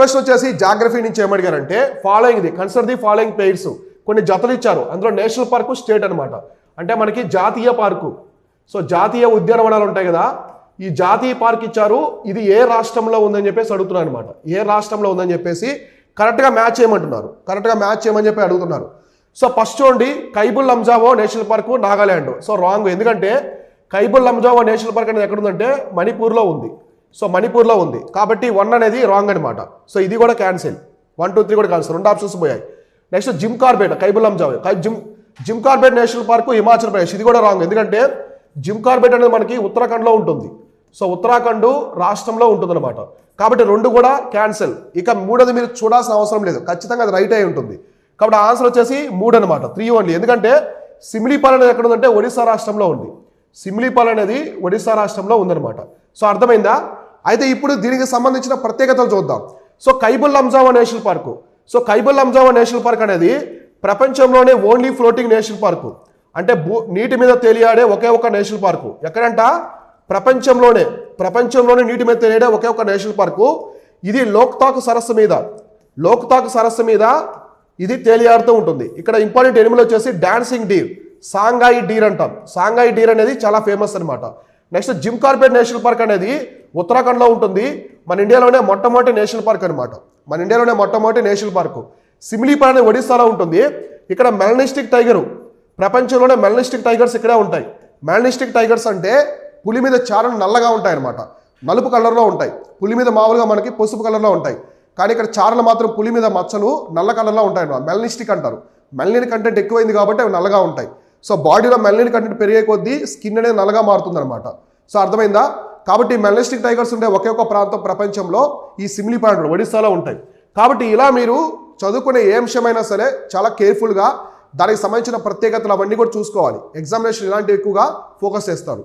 ప్రశ్న వచ్చేసి జాగ్రఫీ నుంచి ఏమడిగారంటే following the consider the following pairs, కొన్ని జతలు ఇచ్చారు, అందులో నేషనల్ పార్కు స్టేట్ అనమాట. అంటే మనకి జాతీయ పార్కు, సో జాతీయ ఉద్యానవనాలు ఉంటాయి కదా, ఈ జాతీయ పార్క్ ఇచ్చారు, ఇది ఏ రాష్ట్రంలో ఉందని చెప్పేసి అడుగుతున్నారు అనమాట. ఏ రాష్ట్రంలో ఉందని చెప్పేసి కరెక్ట్గా మ్యాచ్ చేయమంటున్నారు, కరెక్ట్గా మ్యాచ్ చేయమని చెప్పి అడుగుతున్నారు. సో ఫస్ట్ చూడండి, Keibul Lamjao national park Nagaland. So wrong, ఎందుకంటే కైబుల్ లంజావో నేషనల్ పార్క్ అనేది ఎక్కడ ఉందంటే మణిపూర్లో ఉంది. సో మణిపూర్లో ఉంది కాబట్టి 1 అనేది రాంగ్ అనమాట. సో ఇది కూడా క్యాన్సిల్, 1, 2, 3 కూడా క్యాన్సిల్, 2 ఆప్షన్స్ పోయాయి. Next Jim Corbett, Keibul Lamjao Jim Corbett national park Himachal Pradesh, ఇది కూడా రాంగ్, ఎందుకంటే జిమ్ కార్బెట్ అనేది మనకి ఉత్తరాఖండ్లో ఉంటుంది. సో ఉత్తరాఖండ్ రాష్ట్రంలో ఉంటుంది అనమాట, కాబట్టి 2 కూడా క్యాన్సిల్. ఇక 3ది మీరు చూడాల్సిన అవసరం లేదు, ఖచ్చితంగా అది రైట్ అయి ఉంటుంది. కాబట్టి ఆన్సర్ వచ్చేసి 3 అనమాట, 3 ఓన్లీ. ఎందుకంటే సిమిలీపాల్ అనేది ఎక్కడ ఉందంటే ఒడిశా రాష్ట్రంలో ఉంది. సిమిలీపాల్ అనేది ఒడిశా రాష్ట్రంలో ఉందన్నమాట. సో అర్థమైందా? అయితే ఇప్పుడు దీనికి సంబంధించిన ప్రత్యేకతలు చూద్దాం. So Keibul Lamjao national park, so Keibul Lamjao national park అనేది ప్రపంచంలోనే ఓన్లీ ఫ్లోటింగ్ నేషనల్ పార్కు, అంటే నీటి మీద తేలియాడే ఒకే ఒక నేషనల్ పార్కు. ఎక్కడంట? ప్రపంచంలోనే నీటి మీద తేలియాడే ఒకే ఒక నేషనల్ పార్కు. ఇది లోక్తాక్ సరస్సు మీద ఇది తేలియాడుతూ ఉంటుంది. ఇక్కడ ఇంపార్టెంట్ ఎనిమల్ వచ్చేసి డాన్సింగ్ డీర్, సాంఘాయి డీర్ అంటాం. సాంఘాయి డీర్ అనేది చాలా ఫేమస్ అనమాట. Next Jim Corbett national park అనేది ఉత్తరాఖండ్లో ఉంటుంది. మన ఇండియాలోనే మొట్టమొదటి నేషనల్ పార్క్ అనమాట, మన ఇండియాలోనే మొట్టమొదటి నేషనల్ పార్కు. సిమిలీపాల్ అనేది ఒడిస్సాలో ఉంటుంది. ఇక్కడ మెలనిస్టిక్ టైగరు, ప్రపంచంలోనే మెలనిస్టిక్ టైగర్స్ ఇక్కడే ఉంటాయి. మెలనిస్టిక్ టైగర్స్ అంటే పులి మీద చారలు నల్లగా ఉంటాయి అనమాట, నలుపు కలర్లో ఉంటాయి. పులి మీద మామూలుగా మనకి పసుపు కలర్లో ఉంటాయి, కానీ ఇక్కడ చారలు మాత్రం పులి మీద మచ్చలు నల్ల కలర్లో ఉంటాయి అన్నమాట. మెలనిస్టిక్ అంటారు. మెలనిన్ కంటెంట్ ఎక్కువైంది కాబట్టి అవి నల్లగా ఉంటాయి. సో బాడీలో మెలనిన్ కంటెంట్ పెరిగే కొద్దీ స్కిన్ అనేది నల్లగా మారుతుంది అనమాట. సో అర్థమైందా? కాబట్టి మెలనిస్టిక్ టైగర్స్ ఉండే ఒకే ఒక ప్రాంతం ప్రపంచంలో ఈ సిమిలీపాల్ ఒడిస్సాలో ఉంటాయి. కాబట్టి ఇలా మీరు చదువుకునే ఏ అంశమైనా సరే చాలా కేర్ఫుల్గా దానికి సంబంధించిన ప్రత్యేకతలు అవన్నీ కూడా చూసుకోవాలి. ఎగ్జామినేషన్ ఇలాంటివి ఎక్కువగా ఫోకస్ చేస్తారు.